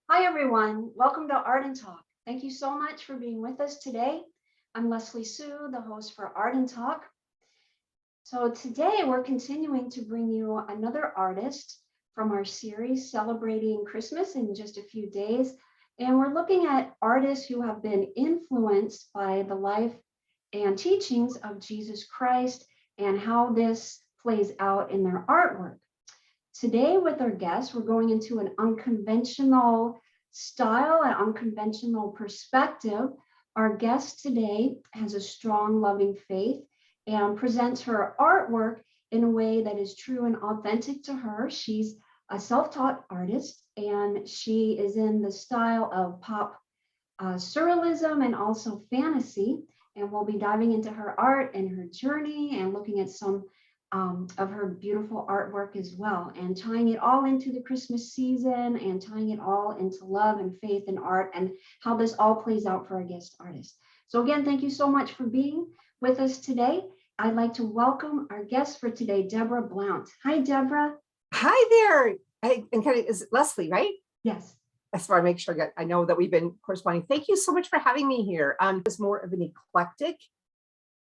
Hi, everyone. Welcome to Art and Talk. Thank you so much for being with us today. I'm Leslie Sue, the host for Art and Talk. So today we're continuing to bring you another artist from our series celebrating Christmas in just a few days. And we're looking at artists who have been influenced by the life and teachings of Jesus Christ and how this plays out in their artwork. Today, with our guests, we're going into an unconventional style, an unconventional perspective. Our guest today has a strong, loving faith and presents her artwork in a way that is true and authentic to her. She's a self-taught artist, and she is in the style of pop surrealism and also fantasy. And we'll be diving into her art and her journey and looking at some of her beautiful artwork as well, and tying it all into the Christmas season and tying it all into love and faith and art and how this all plays out for our guest artist. So again, thank you so much for being with us today. I'd like to welcome our guest for today, Deborah Blount. Hi, Deborah. Hi there. And kind of is it Leslie, right? Yes. That's why I make sure I know that we've been corresponding. Thank you so much for having me here. It's more of an eclectic.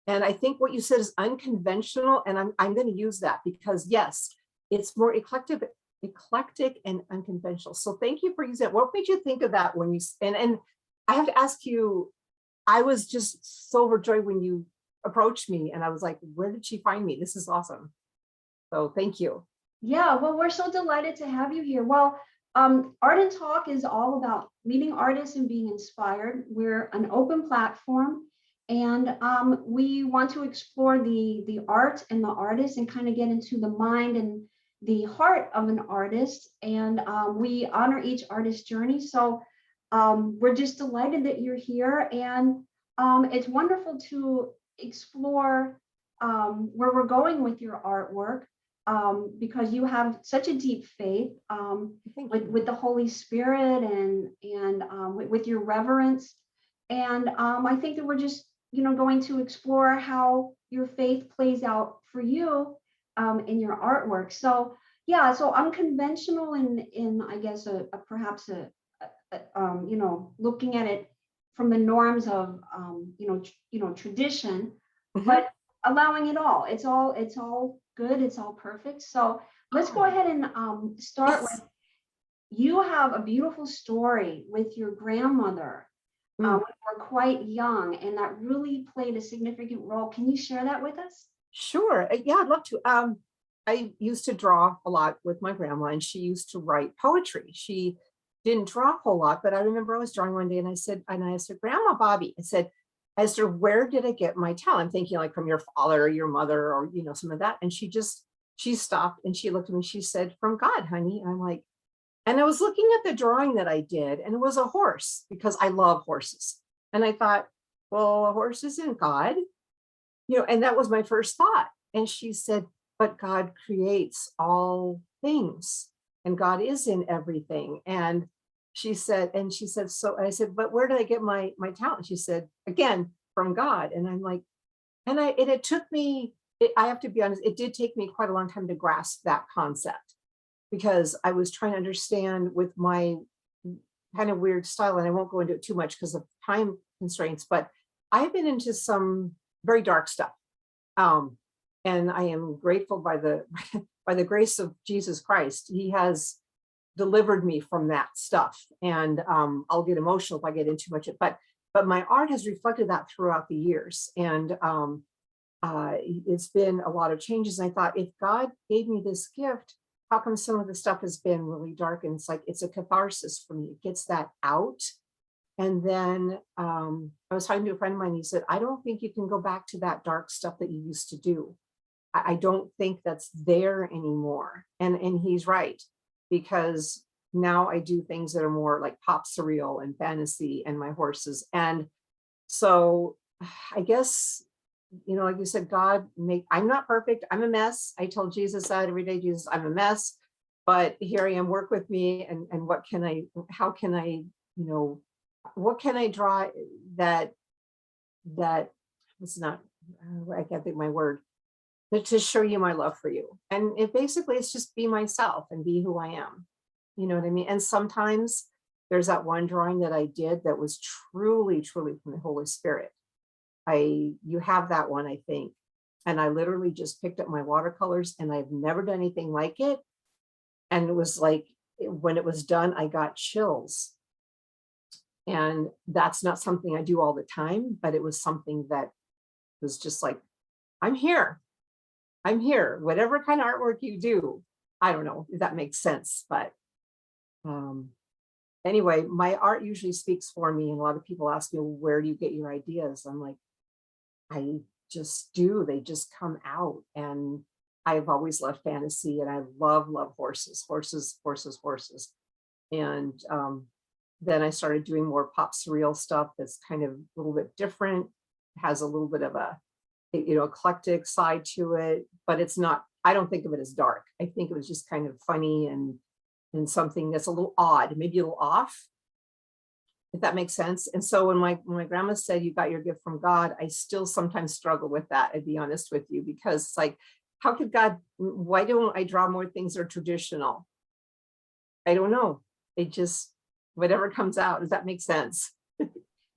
And I think what you said is unconventional. And I'm going to use that because yes, it's more eclectic and unconventional. So thank you for using it. What made you think of that when you and I have to ask you, I was just so overjoyed when you approached me and I was like, where did she find me? This is awesome. So thank you. Yeah, well, we're so delighted to have you here. Well, Art and Talk is all about meeting artists and being inspired. We're an open platform, and we want to explore the art and the artist and kind of get into the mind and the heart of an artist. And we honor each artist's journey. So we're just delighted that you're here, and it's wonderful to explore where we're going with your artwork because you have such a deep faith with the Holy Spirit and with your reverence. And I think that we're just going to explore how your faith plays out for you in your artwork. So yeah, so unconventional in I guess perhaps looking at it from the norms of tradition, Mhm. but allowing it all. It's all good. It's all perfect. So let's go Oh, ahead and start with, yes. you have a beautiful story with your grandmother when Mm, you were quite young, and that really played a significant role. Can you share that with us? sure. Yeah, I'd love to. I used to draw a lot with my grandma, and she used to write poetry. She didn't draw a whole lot, but I remember I was drawing one day, and I asked her, Grandma Bobby, I asked her, where did I get my talent? I'm thinking like from your father or your mother or some of that. And she stopped and she looked at me. She said, from God, honey. And I'm like, and I was looking at the drawing that I did, and it was a horse because I love horses. And I thought, well, a horse isn't God, and that was my first thought. And she said, but God creates all things and God is in everything. And she said, so I said, but where did I get my talent? She said, again, from God. And I'm like, and it took me, I have to be honest, it did take me quite a long time to grasp that concept because I was trying to understand with my kind of weird style, and I won't go into it too much because of time constraints, but I've been into some very dark stuff. Um, and I am grateful by the by the grace of Jesus Christ. He has delivered me from that stuff. And I'll get emotional if I get into much, but my art has reflected that throughout the years. And it's been a lot of changes. And I thought, if God gave me this gift, how come some of the stuff has been really dark? And it's like, it's a catharsis for me. It gets that out. And then I was talking to a friend of mine. He said, I don't think you can go back to that dark stuff that you used to do. I don't think that's there anymore. And he's right, because now I do things that are more like pop surreal and fantasy and my horses. And so I guess, like you said, I'm not perfect. I'm a mess. I told Jesus that every day, Jesus, I'm a mess, but here I am, work with me. And how can I, what can I draw that it's not, I can't think of my word, to show you my love for you. And it basically, it's just be myself and be who I am. You know what I mean? And sometimes There's that one drawing that I did that was truly, truly from the Holy Spirit. You have that one, I think. And I literally just picked up my watercolors, and I've never done anything like it. And it was like, when it was done, I got chills. And that's not something I do all the time, but it was something that was just like, I'm here. I'm here. Whatever kind of artwork you do. I don't know if that makes sense, but anyway, my art usually speaks for me. And a lot of people ask me, well, where do you get your ideas? I'm like, I just do. They just come out. And I've always loved fantasy, and I love horses, horses, horses, horses. And then I started doing more pop surreal stuff that's kind of a little bit different, has a little bit of a, eclectic side to it, but it's not, I don't think of it as dark. I think it was just kind of funny and something that's a little odd, maybe a little off, if that makes sense. And so when my grandma said, you got your gift from God, I still sometimes struggle with that, I'd be honest with you, because it's like, how could God, why don't I draw more things that are traditional? I don't know. It just, whatever comes out, does that make sense?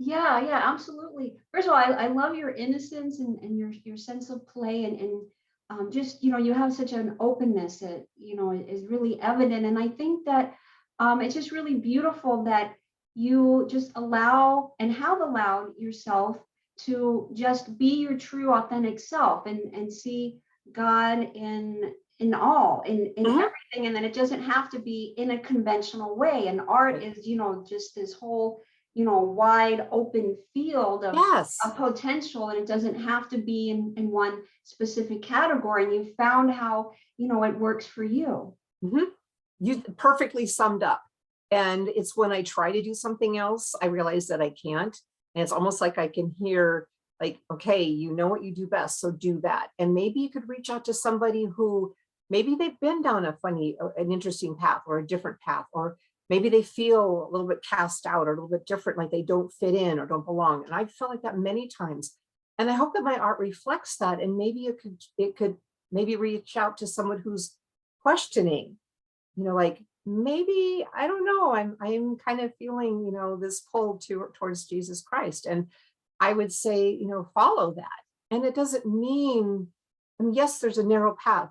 Yeah, yeah, absolutely. First of all, I love your innocence and your sense of play and just, you have such an openness that, is really evident. And I think that it's just really beautiful that you just allow and have allowed yourself to just be your true authentic self and see God in all, in everything. And then it doesn't have to be in a conventional way. And art is, just this whole wide open field of potential, and it doesn't have to be in one specific category. And you found how it works for you. You perfectly summed up. And it's when I try to do something else, I realize that I can't. And it's almost like I can hear, like, okay, you know what you do best, so do that. And maybe you could reach out to somebody who maybe they've been down an interesting path or a different path, or maybe they feel a little bit cast out or a little bit different, like they don't fit in or don't belong. And I felt like that many times. And I hope that my art reflects that. And maybe it could maybe reach out to someone who's questioning, like, maybe, I don't know, I'm kind of feeling, this pull towards Jesus Christ. And I would say, follow that. And it doesn't mean, yes, there's a narrow path.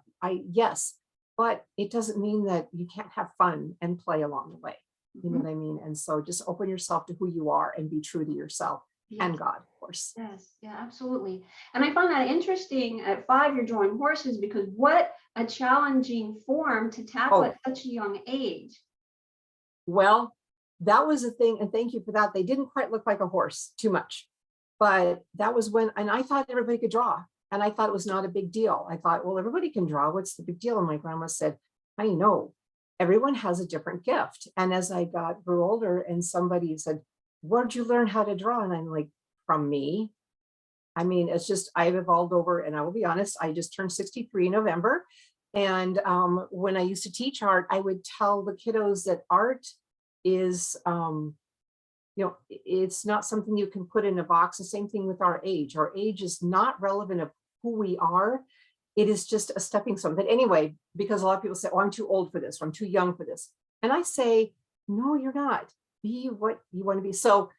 Yes, but it doesn't mean that you can't have fun and play along the way. You know what I mean? And so just open yourself to who you are and be true to yourself and God, of course. Yes, yeah, absolutely. And I find that interesting. At 5, you're drawing horses, because what a challenging form to tackle at such a young age. Well, that was the thing. And thank you for that. They didn't quite look like a horse too much, but that was when, and I thought everybody could draw. And I thought it was not a big deal. I thought, well, everybody can draw. What's the big deal? And my grandma said, I know, everyone has a different gift. And as I grew older, and somebody said, where'd you learn how to draw? And I'm like, from me. I mean, it's just, I've evolved over, and I will be honest, I just turned 63 in November. And when I used to teach art, I would tell the kiddos that art is, it's not something you can put in a box. The same thing with our age. Our age is not relevant of who we are. It is just a stepping stone. But anyway, because a lot of people say, oh, I'm too old for this, or I'm too young for this. And I say, no, you're not. Be what you want to be. So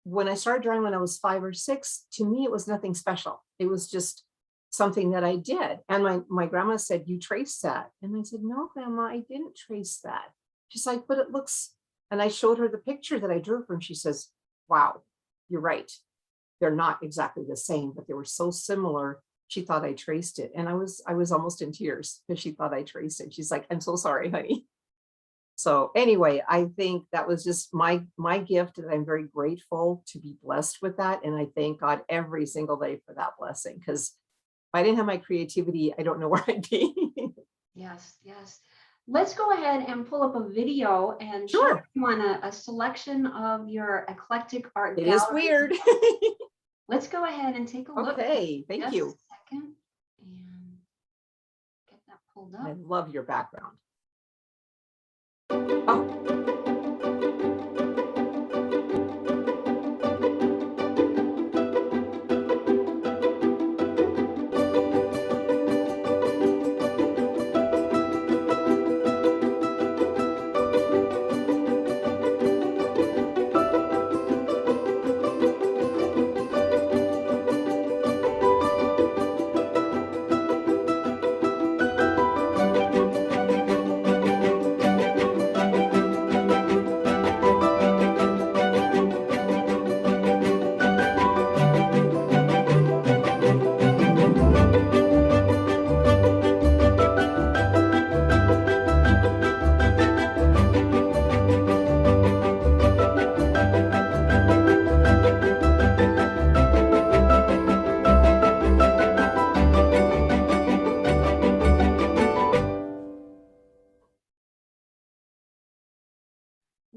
when I started drawing when I was 5 or 6, to me, it was nothing special. It was just something that I did. And my grandma said, you traced that. And I said, no, Grandma, I didn't trace that. She's like, but it looks, and I showed her the picture that I drew for, and she says, wow, you're right. They're not exactly the same, but they were so similar. She thought I traced it. And I was almost in tears because she thought I traced it. She's like, I'm so sorry, honey. So anyway, I think that was just my gift, and I'm very grateful to be blessed with that. And I thank God every single day for that blessing, because if I didn't have my creativity, I don't know where I'd be. Yes, yes. Let's go ahead and pull up a video and show everyone a selection of your eclectic art gallery. It is weird. Let's go ahead and take a look. Okay, thank you. Just a second and get that pulled up. I love your background. Oh.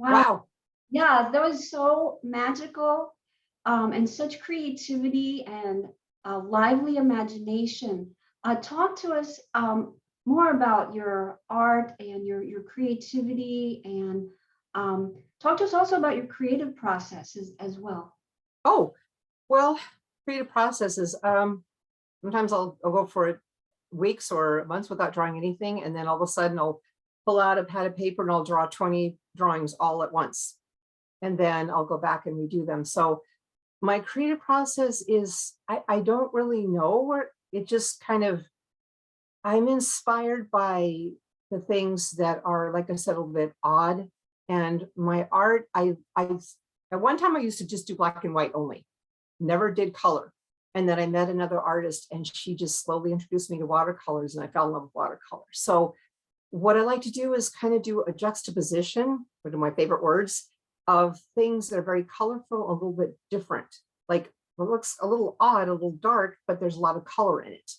Wow. Wow. Yeah, that was so magical, and such creativity and a lively imagination. Talk to us more about your art and your creativity, and talk to us also about your creative processes as well. Oh, well, creative processes. Sometimes I'll go for weeks or months without drawing anything, and then all of a sudden I'll pull out a pad of paper and I'll draw 20 drawings all at once, and then I'll go back and redo them. So my creative process is I don't really know where it just kind of I'm inspired by the things that are, like I said, a little bit odd. And my art, I at one time I used to just do black and white only, never did color. And then I met another artist and she just slowly introduced me to watercolors and I fell in love with watercolor. So what I like to do is kind of do a juxtaposition, one of my favorite words, of things that are very colorful, a little bit different. Like it looks a little odd, a little dark, but there's a lot of color in it.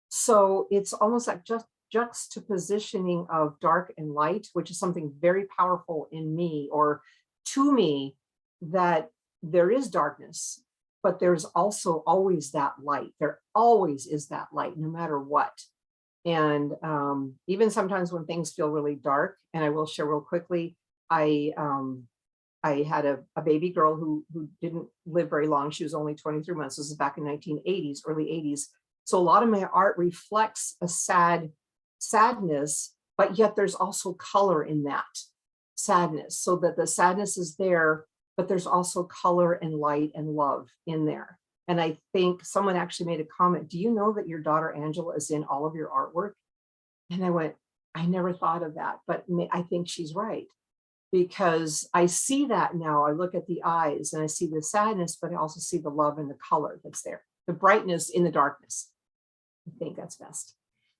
So it's almost like just juxtapositioning of dark and light, which is something very powerful in me or to me, that there is darkness, but there's also always that light. There always is that light, no matter what. And even sometimes when things feel really dark, and I will share real quickly, I had a baby girl who didn't live very long. She was only 23 months. This is back in 1980s, early 80s. So a lot of my art reflects a sadness, but yet there's also color in that sadness, so that the sadness is there, but there's also color and light and love in there. And I think someone actually made a comment, do you know that your daughter Angela is in all of your artwork? And I went, I never thought of that, but I think she's right, because I see that now. I look at the eyes and I see the sadness, but I also see the love and the color that's there, the brightness in the darkness. I think that's best.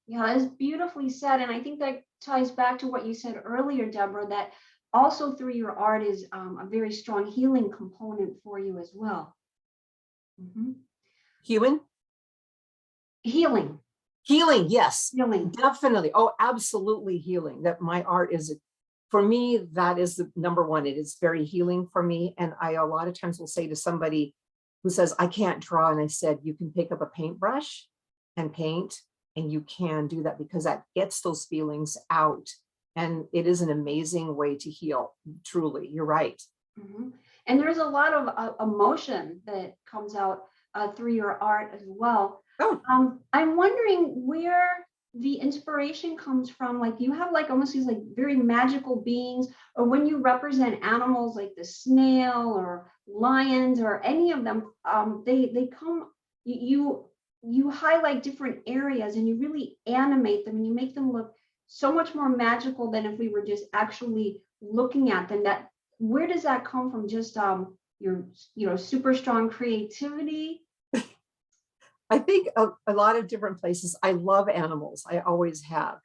Yeah, it's beautifully said. And I think that ties back to what you said earlier, Deborah, that also through your art is a very strong healing component for you as well. Mhm. Human Healing, healing, yes, healing. definitely. Oh, absolutely healing. That my art is, for me, that is the number one. It is very healing for me. And I a lot of times will say to somebody who says, I can't draw. And I said, you can pick up a paintbrush and paint, and you can do that because that gets those feelings out. And it is an amazing way to heal. Truly, you're right. Mhm. And there's a lot of emotion that comes out through your art as well. Oh, I'm wondering where the inspiration comes from. Like you have like almost these like very magical beings, or when you represent animals like the snail or lions or any of them, they come. You highlight different areas and you really animate them and you make them look so much more magical than if we were just actually looking at them. That where does that come from? Just your super strong creativity. I think a lot of different places. I love animals. I always have.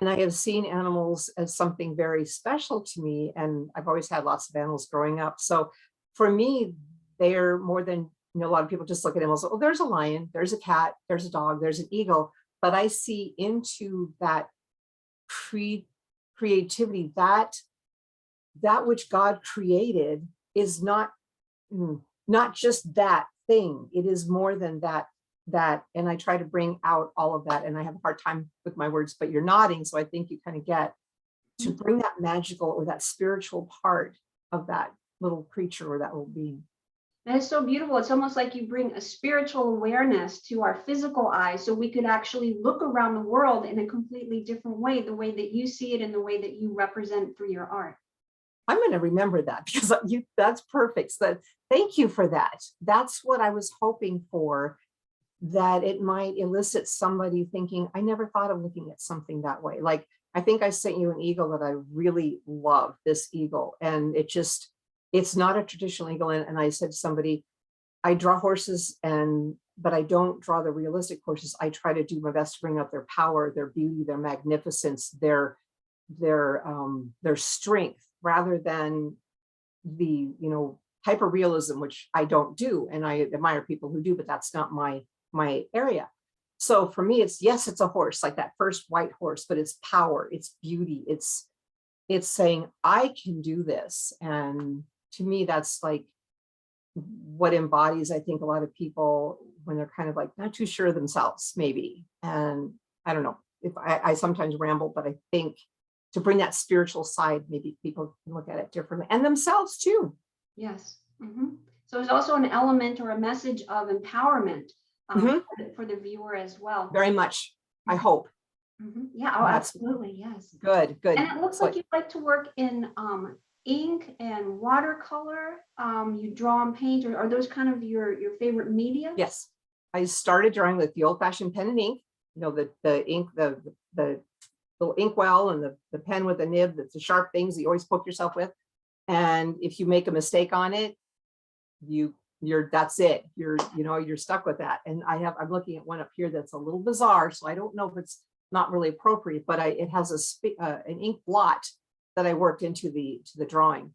And I have seen animals as something very special to me. And I've always had lots of animals growing up. So for me, they're more than, a lot of people just look at animals. Oh, there's a lion, there's a cat, there's a dog, there's an eagle. But I see into that creativity, that which God created is not just that thing. It is more than that. And I try to bring out all of that. And I have a hard time with my words, but you're nodding. So I think you kind of get to bring that magical or that spiritual part of that little creature or that little being. That is so beautiful. It's almost like you bring a spiritual awareness to our physical eyes so we could actually look around the world in a completely different way, the way that you see it and the way that you represent through your art. I'm going to remember that because that's perfect. So thank you for that. That's what I was hoping for, that it might elicit somebody thinking, I never thought of looking at something that way. Like, I think I sent you an eagle that I really love, this eagle. And it's not a traditional eagle. And I said to somebody, I draw horses but I don't draw the realistic horses. I try to do my best to bring out their power, their beauty, their magnificence, their strength, rather than the, hyper realism, which I don't do. And I admire people who do, but that's not my area. So for me, it's a horse, like that first white horse, but it's power, it's beauty, it's it's saying, I can do this. And to me, that's like what embodies, I think, a lot of people when they're kind of like not too sure of themselves, maybe. And I don't know if I sometimes ramble, but I think to bring that spiritual side, maybe people can look at it differently and themselves too. Yes. So there's also an element or a message of empowerment Mhm. for the viewer as well. Very much, I hope. Yeah, oh, That's absolutely, yes. good, good. And it looks So like you like to work in ink and watercolor. You draw and paint, or are those kind of your favorite media? yes, I started drawing with the old-fashioned pen and ink. You know, the ink, the little inkwell and the pen with the nib. That's the sharp things that you always poke yourself with. And if you make a mistake on it, you're that's it. You're stuck with that. And I'm looking at one up here that's a little bizarre, so I don't know if it's not really appropriate, but it has an ink blot that I worked into the drawing.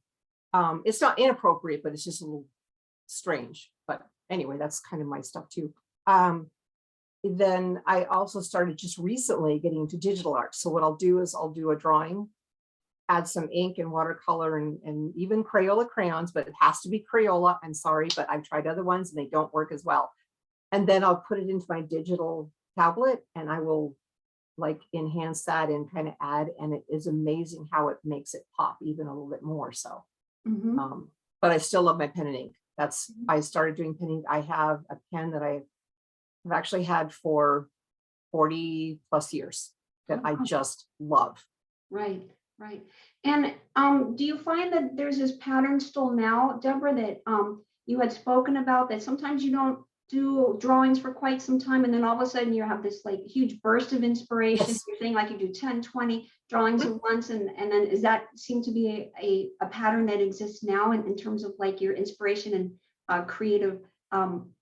It's not inappropriate, but it's just a little strange. But anyway, that's kind of my stuff too. Then I also started just recently getting into digital art. So what I'll do is I'll do a drawing, add some ink and watercolor and even Crayola crayons, but it has to be Crayola. I'm sorry, but I've tried other ones and they don't work as well. And then I'll put it into my digital tablet and I will like enhance that and kind of add, and it is amazing how it makes it pop even a little bit more. So, but I still love my pen and ink. I started doing pen ink. I have a pen that I've actually had for 40 plus years that I just love. Right. And do you find that there's this pattern still now, Deborah, that you had spoken about, that sometimes you don't do drawings for quite some time and then all of a sudden you have this like huge burst of inspiration? Yes. You're saying like you do 10, 20 drawings at once, and then does that seem to be a pattern that exists now in terms of like your inspiration and creative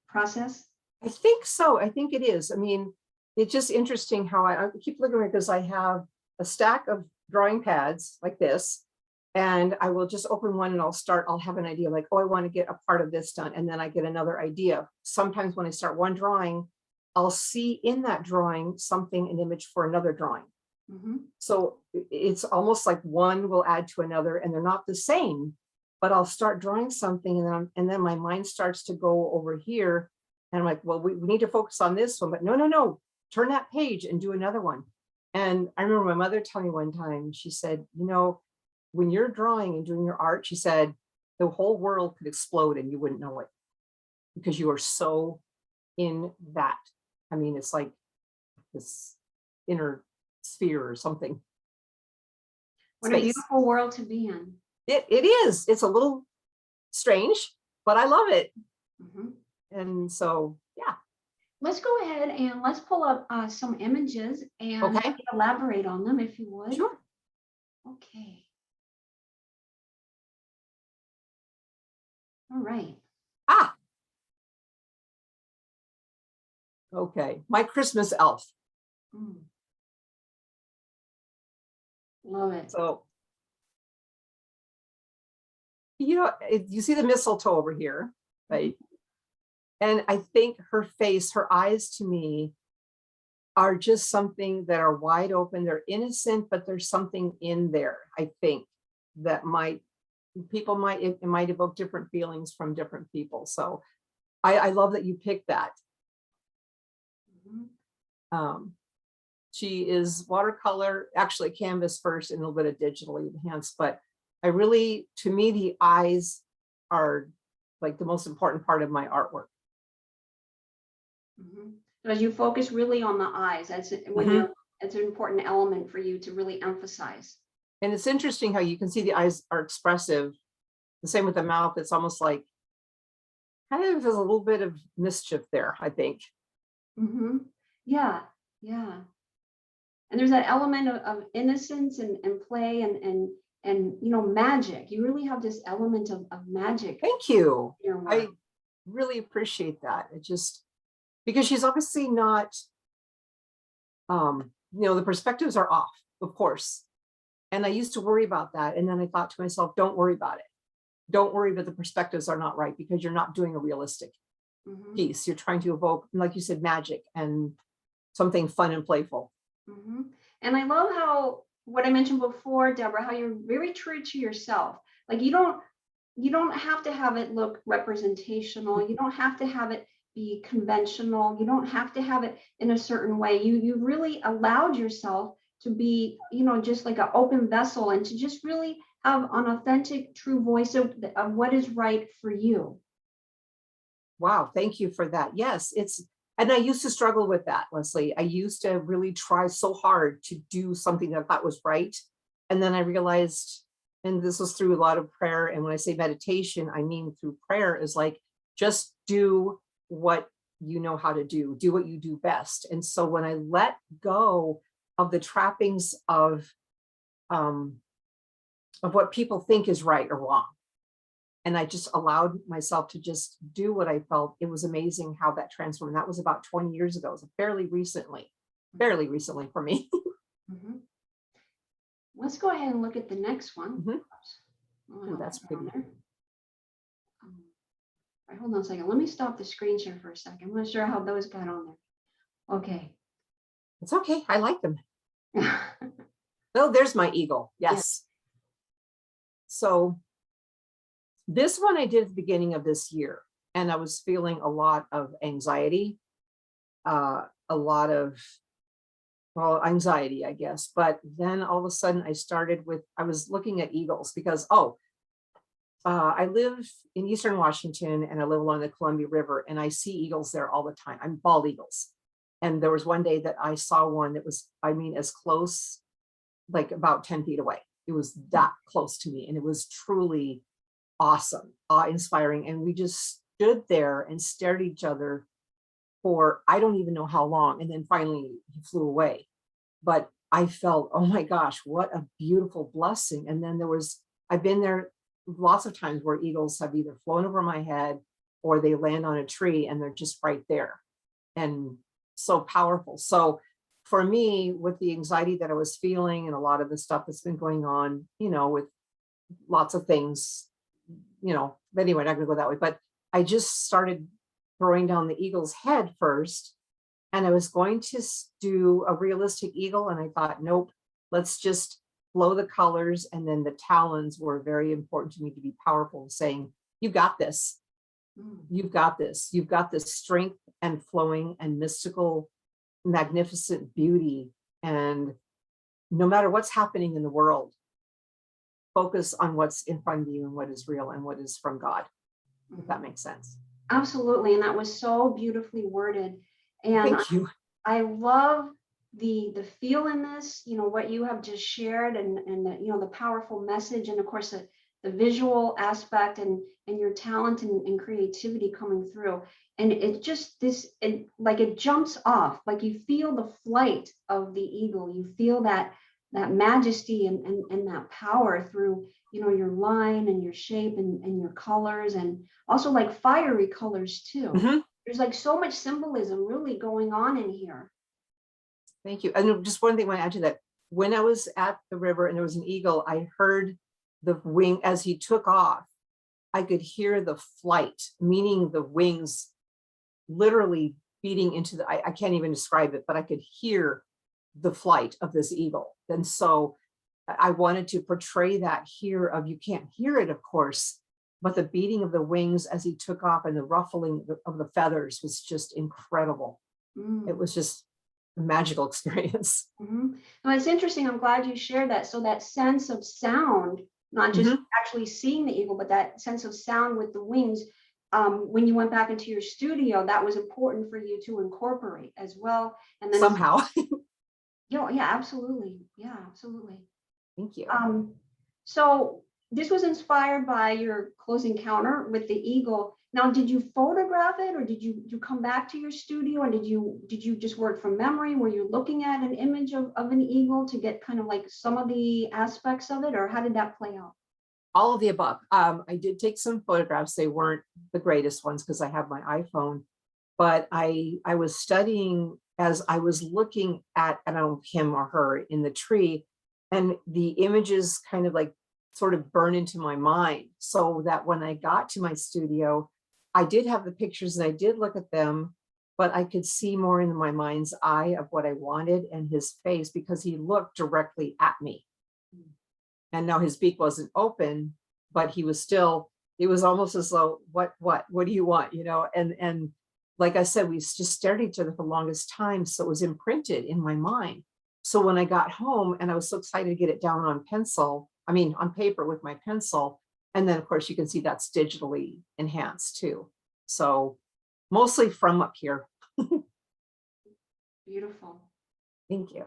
process? I think so. I think it is. I mean, it's just interesting how I keep looking at it because I have a stack of drawing pads like this, and I will just open one and I'll have an idea like, oh, I want to get a part of this done. And then I get another idea. Sometimes when I start one drawing, I'll see in that drawing something, an image for another drawing. So it's almost like one will add to another and they're not the same, but I'll start drawing something and then my mind starts to go over here. And I'm like, well, we need to focus on this one, but no, turn that page and do another one. And I remember my mother telling me one time, she said, when you're drawing and doing your art, she said, the whole world could explode and you wouldn't know it because you are so in that. I mean, it's like this inner sphere or something. What a beautiful world to be in. It is. It's a little strange, but I love it. And so, yeah. Let's go ahead and let's pull up some images and elaborate on them if you would. Sure. Okay. All right. Okay. My Christmas elf. Love it. So, you see the mistletoe over here, right? And I think her face, her eyes to me are just something that are wide open. They're innocent, but there's something in there, I think, that might evoke different feelings from different people. So I love that you picked that. She is watercolor, actually canvas first and a little bit of digitally enhanced, but to me, the eyes are like the most important part of my artwork. Because you focus really on the eyes. That's it's an important element for you to really emphasize. And it's interesting how you can see the eyes are expressive. The same with the mouth. It's almost like kind of there's a little bit of mischief there, I think. Yeah. And there's that element of innocence and play and magic. You really have this element of magic. Thank you. I really appreciate that. It just because she's obviously not, the perspectives are off, of course. And I used to worry about that. And then I thought to myself, don't worry about it. Don't worry that the perspectives are not right because you're not doing a realistic piece. You're trying to evoke, like you said, magic and something fun and playful. And I love how what I mentioned before, Deborah, how you're very true to yourself. Like you don't have to have it look representational. You don't have to have it be conventional. You don't have to have it in a certain way. You really allowed yourself to be, just like an open vessel and to just really have an authentic, true voice of what is right for you. Wow, thank you for that. Yes, and I used to struggle with that, Leslie. I used to really try so hard to do something that I thought was right. And then I realized, and this was through a lot of prayer. And when I say meditation, I mean through prayer, is like, just do what you know how to do what you do best. And so when I let go of the trappings of what people think is right or wrong, and I just allowed myself to just do what I felt, it was amazing how that transformed. That was about 20 years ago. So fairly recently for me. Mhm. Let's go ahead and look at the next one. Mhm. Oh, I Ooh, don't that's have it on pretty. there. All right, hold on a second. Let me stop the screen share for a second. I'm not sure how those got on there. Okay. It's okay. I like them. Yeah. Oh, there's my eagle. Yes. So this one I did at the beginning of this year, and I was feeling a lot of anxiety, a lot of, well, anxiety, I guess. But then all of a sudden I was looking at eagles because, I live in Eastern Washington and I live along the Columbia River, and I see eagles there all the time. I'm bald eagles. And there was one day that I saw one that was, I mean, as close, like about 10 feet away. It was that close to me. And it was truly awesome, awe-inspiring. And we just stood there and stared at each other for, I don't even know how long. And then finally he flew away. But I felt, oh my gosh, what a beautiful blessing. And then I've been there lots of times where eagles have either flown over my head or they land on a tree and they're just right there. And so powerful. So for me, with the anxiety that I was feeling and a lot of the stuff that's been going on, with lots of things, but anyway, not gonna go that way. But I just started throwing down the eagle's head first. And I was going to do a realistic eagle. And I thought, nope, let's just blow the colors. And then the talons were very important to me to be powerful, saying, you got this. You've got this. You've got this strength and flowing and mystical, magnificent beauty. And no matter what's happening in the world, focus on what's in front of you and what is real and what is from God, if that makes sense. Absolutely. And that was so beautifully worded. And Thank you. I love the feel in this, what you have just shared and the powerful message, and of course the visual aspect and your talent and creativity coming through. And it just like it jumps off, like you feel the flight of the eagle. You feel that majesty and that power through your line and your shape and your colors, and also like fiery colors too. Mhm. There's like so much symbolism really going on in here. Thank you. And just one thing I want to add to that. When I was at the river and there was an eagle, I heard the wing as he took off. I could hear the flight, meaning the wings literally beating into I can't even describe it, but I could hear the flight of this eagle. And so I wanted to portray that here of, you can't hear it, of course, but the beating of the wings as he took off and the ruffling of the feathers was just incredible. It was just a magical experience. Well, it's interesting. I'm glad you shared that. So that sense of sound, not just actually seeing the eagle, but that sense of sound with the wings, when you went back into your studio, that was important for you to incorporate as well. And then somehow. Yeah, absolutely. Yeah, absolutely. Thank you. So this was inspired by your close encounter with the eagle. Now, did you photograph it, or did you come back to your studio, and did you just work from memory? Were you looking at an image of an eagle to get kind of like some of the aspects of it, or how did that play out? All of the above. I did take some photographs. They weren't the greatest ones because I have my iPhone, but I was studying as I was looking at, I don't know, him or her in the tree, and the images kind of like sort of burn into my mind, so that when I got to my studio, I did have the pictures and I did look at them, but I could see more in my mind's eye of what I wanted and his face because he looked directly at me. And now his beak wasn't open, but he was still, it was almost as though, what do you want? You know, and like I said, we just stared at each other for the longest time. So it was imprinted in my mind. So when I got home and I was so excited to get it down on on paper with my pencil. And then of course you can see that's digitally enhanced too. So mostly from up here. Beautiful. Thank you.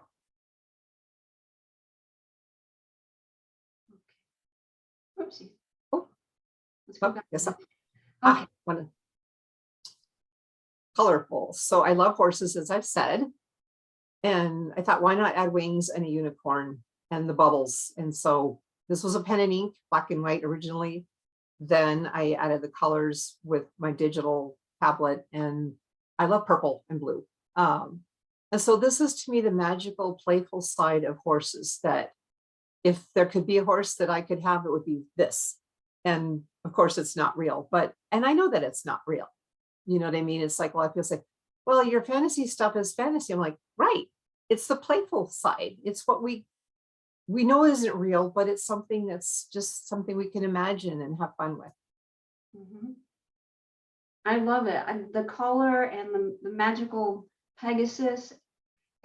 Oopsie. Oh, Let's go oh, back. yes. Okay. Colorful. So I love horses, as I've said. And I thought, why not add wings and a unicorn and the bubbles? And so this was a pen and ink, black and white originally. Then I added the colors with my digital tablet, and I love purple and blue. And so this is to me the magical, playful side of horses, that if there could be a horse that I could have, it would be this. And of course, it's not real, and I know that it's not real. You know what I mean? It's like, well, I feel like, well, your fantasy stuff is fantasy. I'm like, right. It's the playful side. It's what we know isn't real, but it's something that's just something we can imagine and have fun with. Mm-hmm. I love it. The color and the magical Pegasus.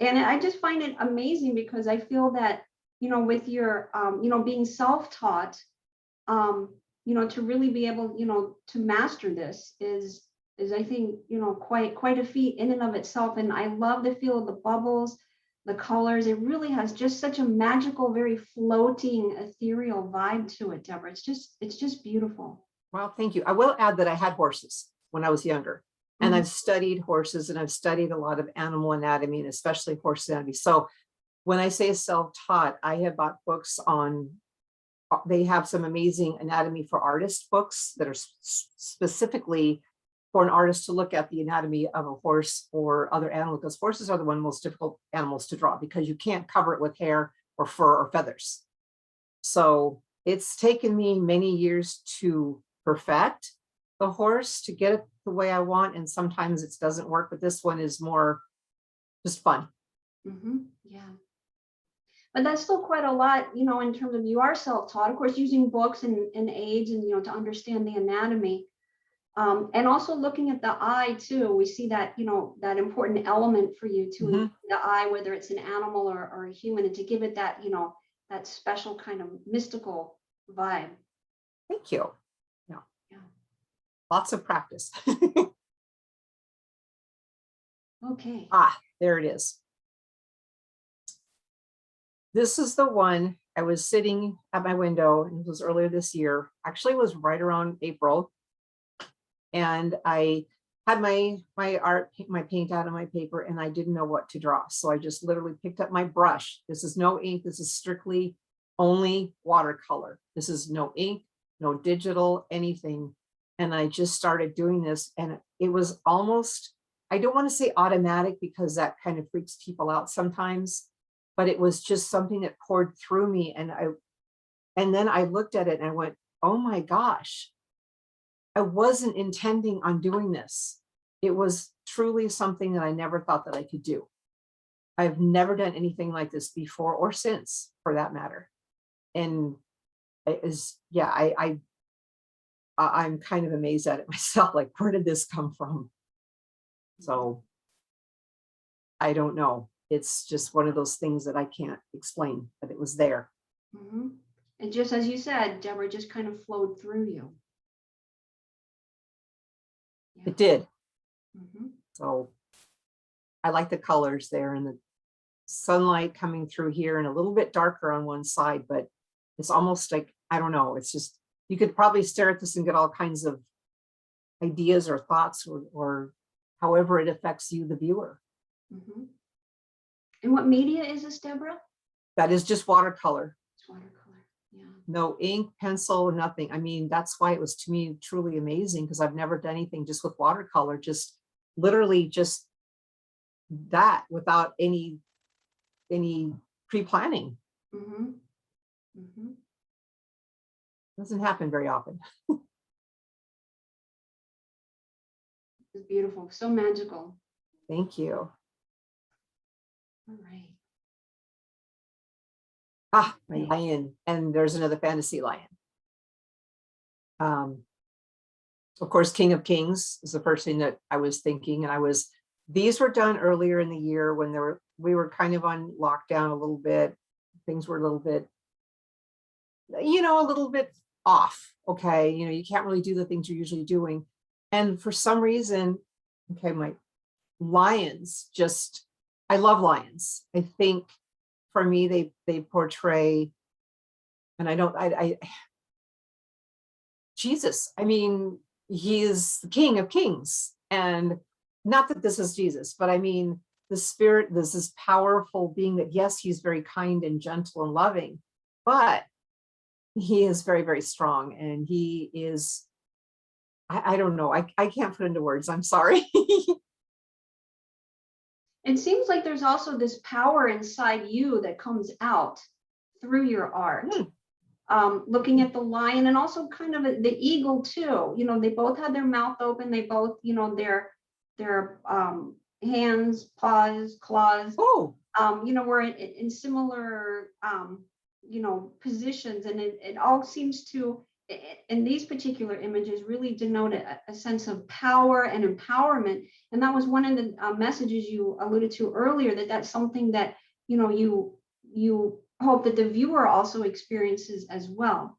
And I just find it amazing because I feel that, with your, being self-taught, to really be able, to master this is I think, quite a feat in and of itself. And I love the feel of the bubbles, the colors. It really has just such a magical, very floating, ethereal vibe to it, Deborah. It's just beautiful. Well, thank you. I will add that I had horses when I was younger, and I've studied horses, and I've studied a lot of animal anatomy, and especially horse anatomy. So when I say self-taught, I have bought books on, they have some amazing anatomy for artists books that are specifically for an artist to look at the anatomy of a horse or other animal, because horses are the one most difficult animals to draw because you can't cover it with hair or fur or feathers. So it's taken me many years to perfect the horse, to get it the way I want. And sometimes it doesn't work, but this one is more just fun. Mm-hmm. Yeah. But that's still quite a lot, in terms of, you are self-taught, of course, using books and aids and, to understand the anatomy. And also looking at the eye too, we see that, that important element for you to the eye, whether it's an animal or a human, and to give it that, that special kind of mystical vibe. Thank you. Yeah. Lots of practice. Okay. There it is. This is the one. I was sitting at my window, and it was earlier this year. Actually, it was right around April. And I had my paint out on my paper, and I didn't know what to draw. So I just literally picked up my brush. This is no ink. This is strictly only watercolor. This is no ink, no digital, anything. And I just started doing this, and it was almost, I don't want to say automatic because that kind of freaks people out sometimes, but it was just something that poured through me. And then I looked at it and I went, oh my gosh, I wasn't intending on doing this. It was truly something that I never thought that I could do. I've never done anything like this before or since, for that matter. And it is, yeah, I'm kind of amazed at it myself. Like, where did this come from? So I don't know. It's just one of those things that I can't explain, but it was there. Mm-hmm. And just as you said, Deborah, just kind of flowed through you. Yeah. It did. Mm-hmm. So I like the colors there, and the sunlight coming through here, and a little bit darker on one side, but it's almost like, I don't know, it's just, you could probably stare at this and get all kinds of ideas or thoughts, or however it affects you, the viewer. Mm-hmm. And what media is this, Deborah? That is just watercolor. It's watercolor. Yeah. No ink, pencil, nothing. I mean, that's why it was, to me, truly amazing, because I've never done anything just with watercolor, just literally just that, without any pre-planning. Mm-hmm. Mm-hmm. Doesn't happen very often. It's beautiful, so magical. Thank you. All right. Ah, my Okay. lion. And there's another fantasy lion. Of course, King of Kings is the first thing that I was thinking. And these were done earlier in the year when we were kind of on lockdown a little bit. Things were a little bit, a little bit off. Okay. You can't really do the things you're usually doing. And for some reason, okay, my lions I love lions. I think for me, they portray, and Jesus. I mean, he is the King of Kings. And not that this is Jesus, but I mean, the spirit, this powerful being that, yes, he's very kind and gentle and loving, but he is very, very strong. And he is, I don't know, I can't put into words. I'm sorry. It seems like there's also this power inside you that comes out through your art. Looking at the lion and also kind of the eagle too. They both had their mouth open. They both, their hands, paws, claws, Oh, were in similar, positions. And it all seems to, in these particular images, really denote a sense of power and empowerment. And that was one of the messages you alluded to earlier, that's something that, you hope that the viewer also experiences as well.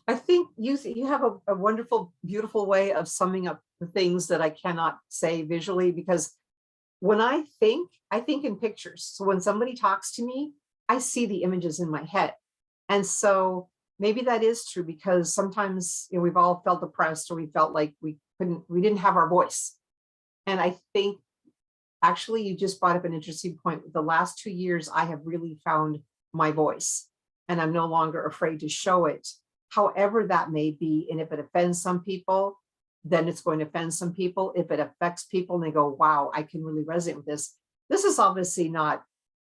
I think you have a wonderful, beautiful way of summing up the things that I cannot say visually, because when I think in pictures. So when somebody talks to me, I see the images in my head. And so maybe that is true, because sometimes we've all felt depressed, or we felt like we didn't have our voice. And I think actually you just brought up an interesting point. The last 2 years, I have really found my voice, and I'm no longer afraid to show it, however that may be. And if it offends some people, then it's going to offend some people. If it affects people and they go, wow, I can really resonate with this. This is obviously not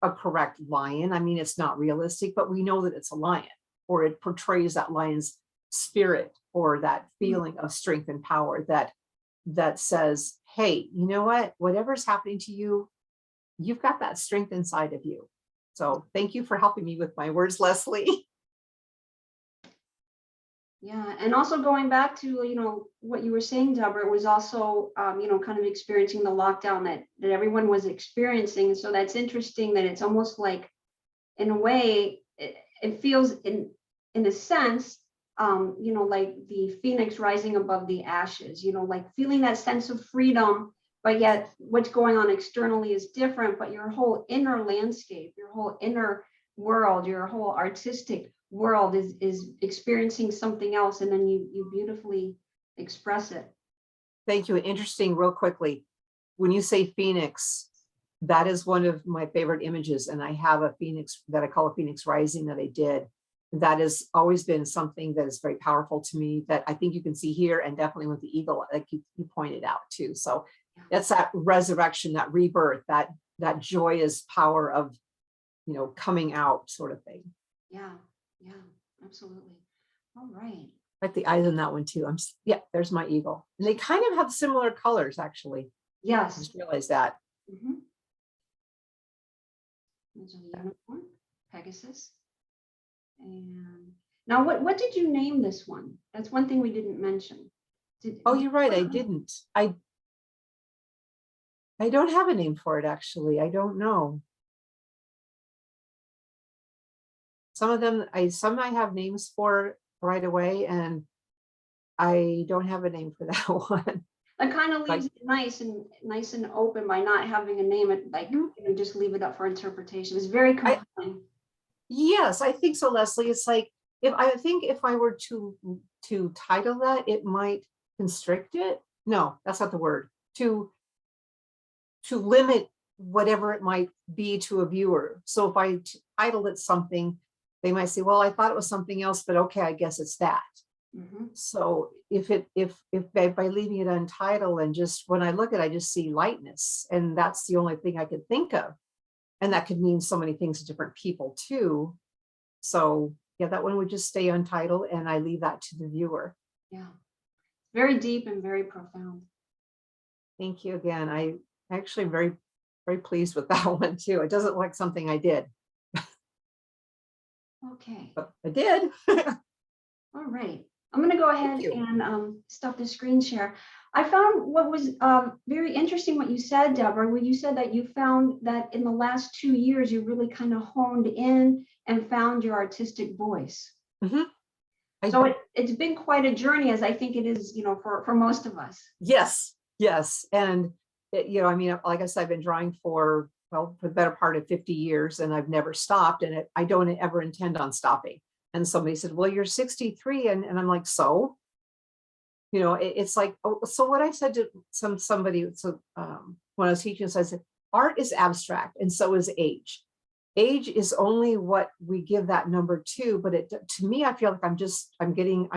a correct lion. I mean, it's not realistic, but we know that it's a lion, or it portrays that lion's spirit, or that feeling of strength and power that says, hey, you know what, whatever's happening to you, you've got that strength inside of you. So thank you for helping me with my words, Leslie. Yeah, and also going back to what you were saying, Deborah, was also kind of experiencing the lockdown that everyone was experiencing. And so that's interesting that it's almost like, in a way, it feels in a sense, like the phoenix rising above the ashes. Like feeling that sense of freedom, but yet what's going on externally is different. But your whole inner landscape, your whole inner world, your whole artistic world is experiencing something else, and then you beautifully express it. Thank you. Interesting, real quickly, when you say phoenix, that is one of my favorite images. And I have a phoenix that I call a phoenix rising that I did. That has always been something that is very powerful to me, that I think you can see here, and definitely with the eagle, like you pointed out too. So that's that resurrection, that rebirth, that joyous power of, coming out sort of thing. Yeah, absolutely. All right. Like the eyes on that one too. Yeah, there's my eagle. And they kind of have similar colors, actually. Yes. I just realized that. Mm-hmm. There's a unicorn, Pegasus. And now what did you name this one? That's one thing we didn't mention. Oh, you're right. I didn't. I don't have a name for it, actually. I don't know. Some of them, some I have names for right away, and I don't have a name for that one. That kind of leaves it nice and open by not having a name. It like just leave it up for interpretation. It's very compelling. Yes, I think so, Leslie. It's like, if I were to title that, it might constrict it. No, that's not the word. To limit whatever it might be to a viewer. So if I title it something, they might say, well, I thought it was something else, but okay, I guess it's that. Mm-hmm. So if by leaving it untitled, and just when I look at it, I just see lightness, and that's the only thing I could think of. And that could mean so many things to different people too. So yeah, that one would just stay untitled, and I leave that to the viewer. Yeah, very deep and very profound. Thank you again. I Actually very, very pleased with that one too. It doesn't look like something I did, Okay. but I did. All right. I'm going to go Thank ahead you. and stop the screen share. I found what was very interesting what you said, Deborah, when you said that you found that in the last 2 years, you really kind of honed in and found your artistic voice. Mhm. So it's been quite a journey, as I think it is, for most of us. Yes, yes. And, I mean, like I said, I've been drawing for the better part of 50 years and I've never stopped and I don't ever intend on stopping. And somebody said, well, you're 63. And I'm like, so, it's like, oh, so what I said to somebody, so when I was teaching, so I said, art is abstract and so is age. Age is only what we give that number to, but to me, I feel like I'm just getting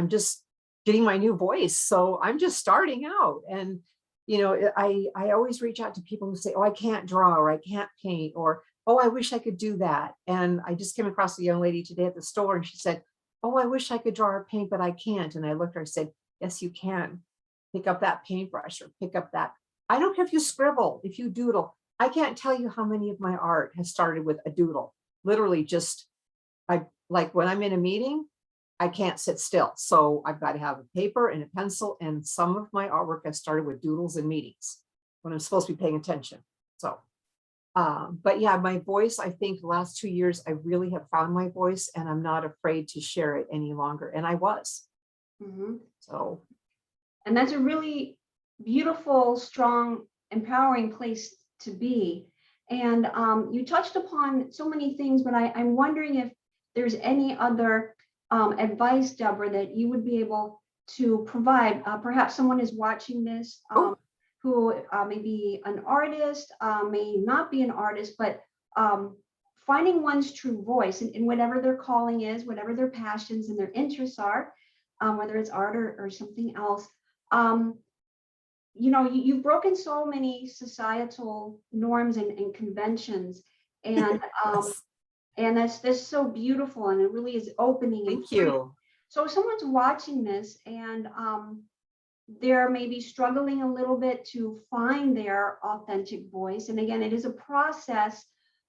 my new voice. So I'm just starting out. And, I always reach out to people who say, oh, I can't draw or I can't paint or, oh, I wish I could do that. And I just came across a young lady today at the store and she said, oh, I wish I could draw or paint, but I can't. And I looked at her and said, yes, you can. Pick up that paintbrush or pick up that. I don't care if you scribble, if you doodle. I can't tell you how many of my art has started with a doodle. Literally just, I like when I'm in a meeting, I can't sit still. So I've got to have a paper and a pencil. And some of my artwork has started with doodles in meetings when I'm supposed to be paying attention. So, but yeah, my voice, I think the last 2 years, I really have found my voice and I'm not afraid to share it any longer. And I was. Mm-hmm. So. And that's a really beautiful, strong, empowering place to be. And you touched upon so many things, but I'm wondering if there's any other advice, Deborah, that you would be able to provide. Perhaps someone is watching this who may be an artist, may not be an artist, but finding one's true voice in whatever their calling is, whatever their passions and their interests are, whether it's art or something else. You've broken so many societal norms and conventions, and Yes. and that's so beautiful, and it really is opening and Thank free. you. So if someone's watching this and they're maybe struggling a little bit to find their authentic voice, and again, it is a process,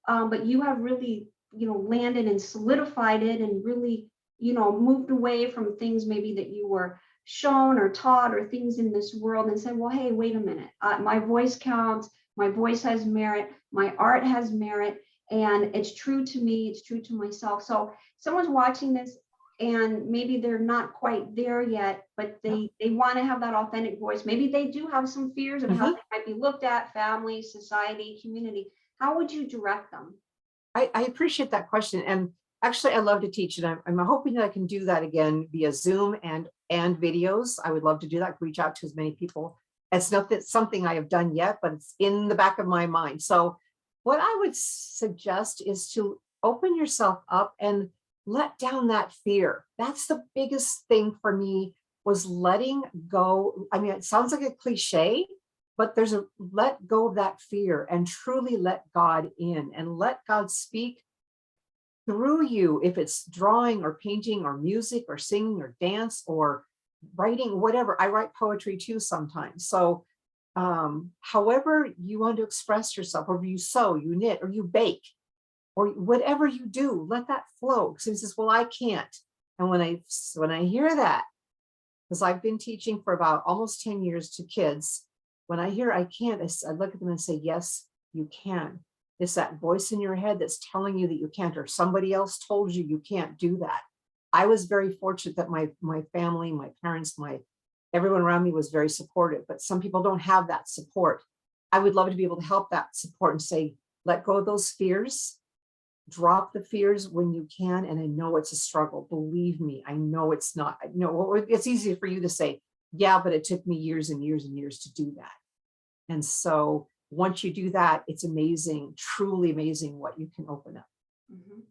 but you have really, landed and solidified it and really, moved away from things maybe that you were shown or taught or things in this world and said, well, hey, wait a minute, my voice counts, my voice has merit, my art has merit, and it's true to me, it's true to myself. So someone's watching this and maybe they're not quite there yet, but they want to have that authentic voice. Maybe they do have some fears of how they might be looked at, family, society, community. How would you direct them? I appreciate that question. And actually, I love to teach, and I'm hoping that I can do that again via Zoom and videos. I would love to do that, reach out to as many people. It's not that something I have done yet, but it's in the back of my mind. So what I would suggest is to open yourself up and let down that fear. That's the biggest thing for me, was letting go. I mean, it sounds like a cliche, but there's a let go of that fear and truly let God in and let God speak through you. If it's drawing or painting or music or singing or dance or writing, whatever. I write poetry too sometimes. So however you want to express yourself, or you sew, you knit, or you bake, or whatever you do, let that flow. So he says, well, I can't. And when I hear that, because I've been teaching for about almost 10 years to kids, when I hear I can't, I look at them and say, yes, you can. It's that voice in your head that's telling you that you can't, or somebody else told you you can't do that. I was very fortunate that my family, my parents, everyone around me was very supportive, but some people don't have that support. I would love to be able to help that support and say, let go of those fears, drop the fears when you can. And I know it's a struggle. Believe me, I know it's not. I know it's easy for you to say, yeah, but it took me years and years and years to do that. And so once you do that, it's amazing, truly amazing what you can open up. Mm-hmm.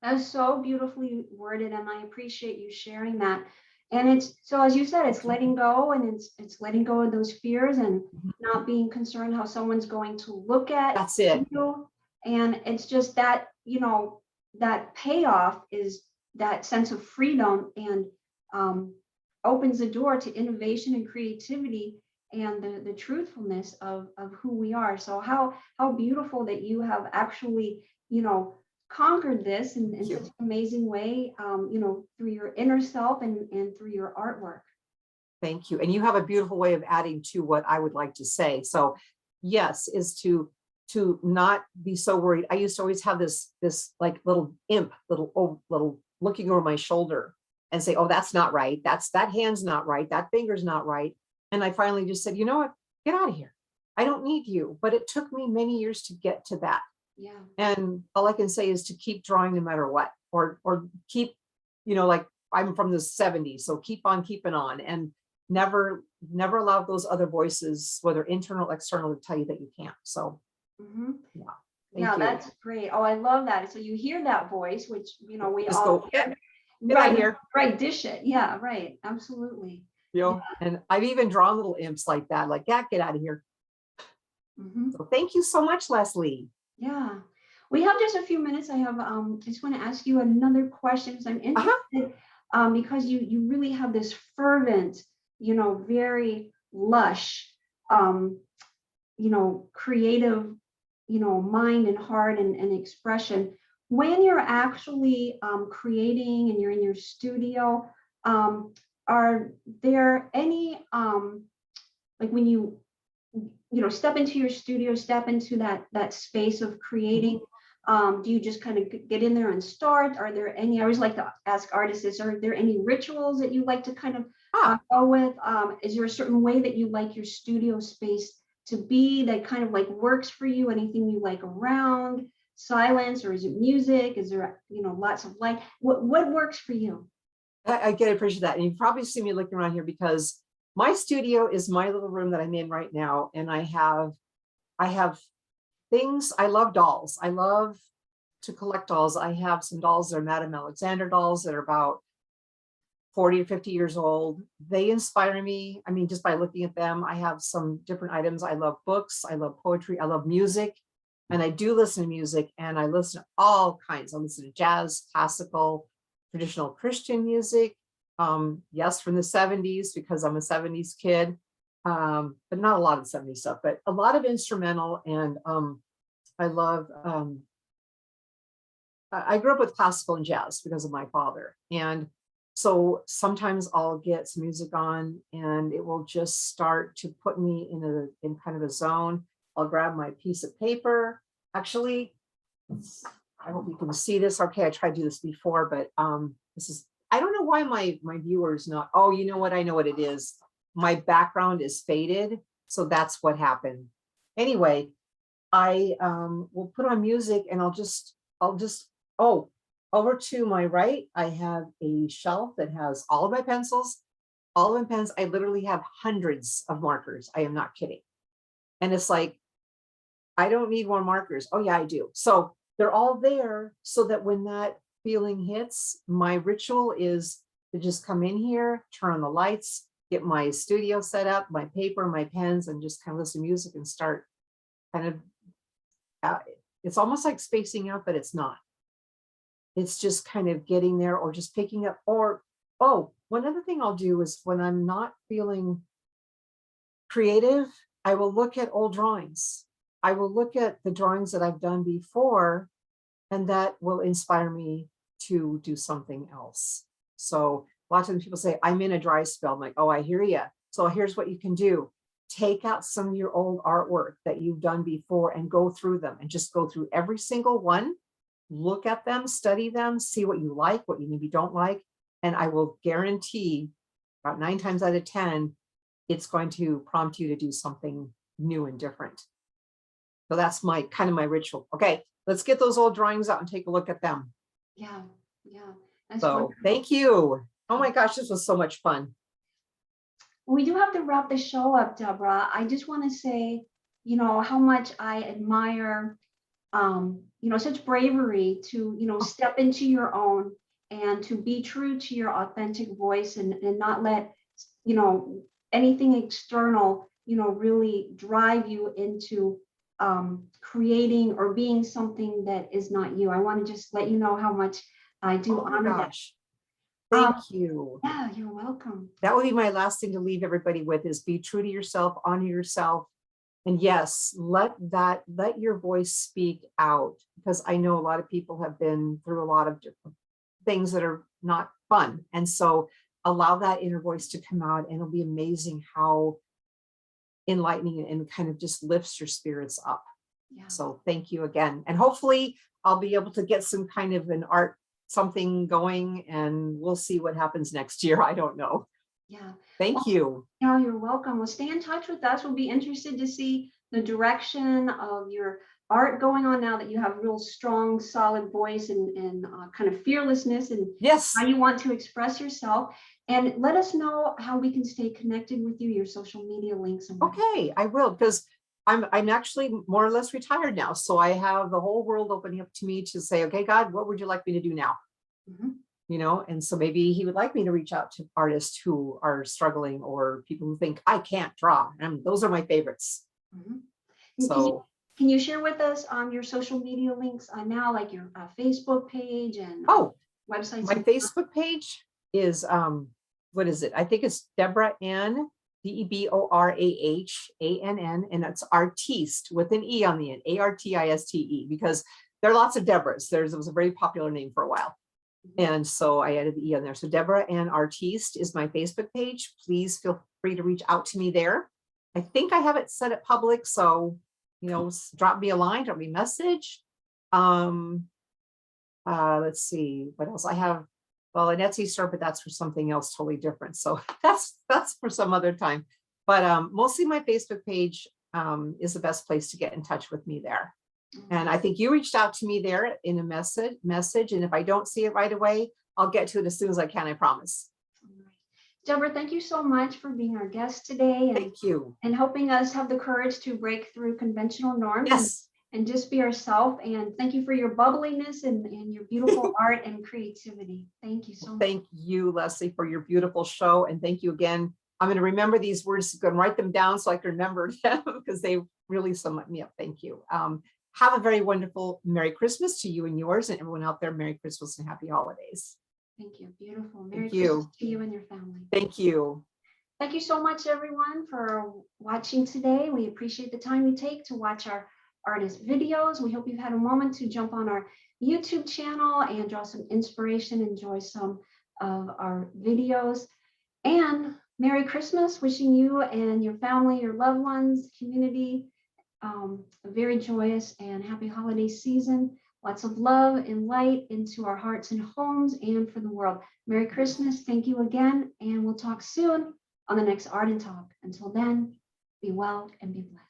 That was so beautifully worded, and I appreciate you sharing that. And it's so, as you said, it's letting go, and it's letting go of those fears and not being concerned how someone's going to look at That's it. you. And it's just that, that payoff is that sense of freedom, and opens the door to innovation and creativity. and the truthfulness of who we are. So how beautiful that you have actually, conquered this in Thank such you. an amazing way, through your inner self and through your artwork. Thank you. And you have a beautiful way of adding to what I would like to say. So yes, is to not be so worried. I used to always have this like little imp, little looking over my shoulder and say, oh, that's not right. That hand's not right. That finger's not right. And I finally just said, you know what? Get out of here. I don't need you. But it took me many years to get to that. Yeah. And all I can say is to keep drawing no matter what, or keep, like I'm from the 70s, so keep on keeping on, and never allow those other voices, whether internal or external, to tell you that you can't. So Hmm. yeah, Yeah, thank you. that's great. Oh, I love that. So you hear that voice, which we Just all go, hear. get out of Right, here. right, dish it. Yeah, right. Absolutely. Yeah. And I've even drawn little imps like that, like, yeah, get out of here. Hmm. So thank you so much, Leslie. Yeah. We have just a few minutes. I just want to ask you another question because I'm Uh-huh. interested, because you really have this fervent, very lush, um, creative, mind and heart and expression. When you're actually creating and you're in your studio, um, are there any, like when you step into your studio, step into that space of Mhm. creating, do you just kind of get in there and start? Are there any, I always like to ask artists, are there any rituals that you like to kind of Ah, go with? Is there a certain way that you like your studio space to be that kind of like works for you? Anything you like around silence, or is it music? Is there, lots of light? What works for you? I get appreciate that. And you probably see me looking around here because my studio is my little room that I'm in right now. And I have things. I love dolls. I love to collect dolls. I have some dolls that are Madame Alexander dolls that are about 40 or 50 years old. They inspire me. I mean, just by looking at them. I have some different items. I love books. I love poetry. I love music. And I do listen to music, and I listen to all kinds. I listen to jazz, classical, traditional Christian music. Yes, from the 70s, because I'm a 70s kid. But not a lot of 70s stuff, but a lot of instrumental. And I love, I grew up with classical and jazz because of my father. And so sometimes I'll get some music on and it will just start to put me in kind of a zone. I'll grab my piece of paper. Actually, I hope you can see this. Okay, I tried to do this before, but this is, I don't know why my viewers not, oh, you know what? I know what it is. My background is faded. So that's what happened. Anyway, I will put on music and I'll just, oh, over to my right, I have a shelf that has all of my pencils, all of my pens. I literally have hundreds of markers. I am not kidding. And it's like, I don't need more markers. Oh yeah, I do. So they're all there so that when that feeling hits, my ritual is to just come in here, turn on the lights, get my studio set up, my paper, my pens, and just kind of listen to music and start kind of, it's almost like spacing out, but it's not. It's just kind of getting there or just picking up. Or, oh, one other thing I'll do is when I'm not feeling creative, I will look at old drawings. I will look at the drawings that I've done before, and that will inspire me to do something else. So a lot of times people say, I'm in a dry spell. I'm like, oh, I hear you. So here's what you can do. Take out some of your old artwork that you've done before and go through them, and just go through every single one, look at them, study them, see what you like, what you maybe don't like. And I will guarantee about 9 times out of 10, it's going to prompt you to do something new and different. So that's my kind of my ritual. Okay, let's get those old drawings out and take a look at them. Yeah, yeah, that's So wonderful. thank you. Oh my gosh, this was so much fun. We do have to wrap the show up, Deborah. I just want to say, how much I admire, such bravery to, step into your own and to be true to your authentic voice, and not let, you know, anything external, really drive you into creating or being something that is not you. I want to just let you know how much I do Oh my honor that. gosh. Thank you. Yeah, you're welcome. That would be my last thing to leave everybody with is be true to yourself, honor yourself. And yes, let your voice speak out, because I know a lot of people have been through a lot of different things that are not fun. And so allow that inner voice to come out, and it'll be amazing how enlightening and kind of just lifts your spirits up. Yeah. So thank you again. And hopefully I'll be able to get some kind of an art something going, and we'll see what happens next year. I don't know. Yeah. Thank you. Yeah, you're welcome. Well, stay in touch with us. We'll be interested to see the direction of your art going on now that you have real strong, solid voice and kind of fearlessness and Yes. how you want to express yourself. And let us know how we can stay connected with you, your social media links. And Okay, I will, because I'm actually more or less retired now. So I have the whole world opening up to me to say, okay, God, what would you like me to do now? Mhm. You know, and so maybe he would like me to reach out to artists who are struggling or people who think I can't draw. And those are my favorites. Mhm. So Can you share with us your social media links now, like your Facebook page and websites? my Facebook page is what is it? I think it's Deborah N. DeborahAnn, and it's artiste with an E on the end, ARTISTE, because there are lots of Deborahs. It was a very popular name for a while. And so I added the E on there. So Deborah Ann Artiste is my Facebook page. Please feel free to reach out to me there. I think I have it set at public. So, you know, drop me a line, drop me a message. Let's see what else I have. Well, an Etsy store, but that's for something else totally different. So that's for some other time. But mostly my Facebook page is the best place to get in touch with me there. And I think you reached out to me there in a message. And if I don't see it right away, I'll get to it as soon as I can, I promise. Deborah, thank you so much for being our guest today. Thank you. And helping us have the courage to break through conventional norms. Yes. And just be ourselves. And thank you for your bubbliness and your beautiful art and creativity. Thank you so much. Thank you, Leslie, for your beautiful show. And thank you again. I'm going to remember these words, go and write them down so I can remember them because they really sum me up. Thank you. Have a very wonderful Merry Christmas to you and yours, and everyone out there. Merry Christmas and Happy Holidays. Thank you. Beautiful. Merry Christmas to you and your family. Thank you. Thank you so much, everyone, for watching today. We appreciate the time you take to watch our artist videos. We hope you've had a moment to jump on our YouTube channel and draw some inspiration, enjoy some of our videos. And Merry Christmas, wishing you and your family, your loved ones, community, a very joyous and happy holiday season. Lots of love and light into our hearts and homes and for the world. Merry Christmas. Thank you again. And we'll talk soon on the next Art and Talk. Until then, be well and be blessed.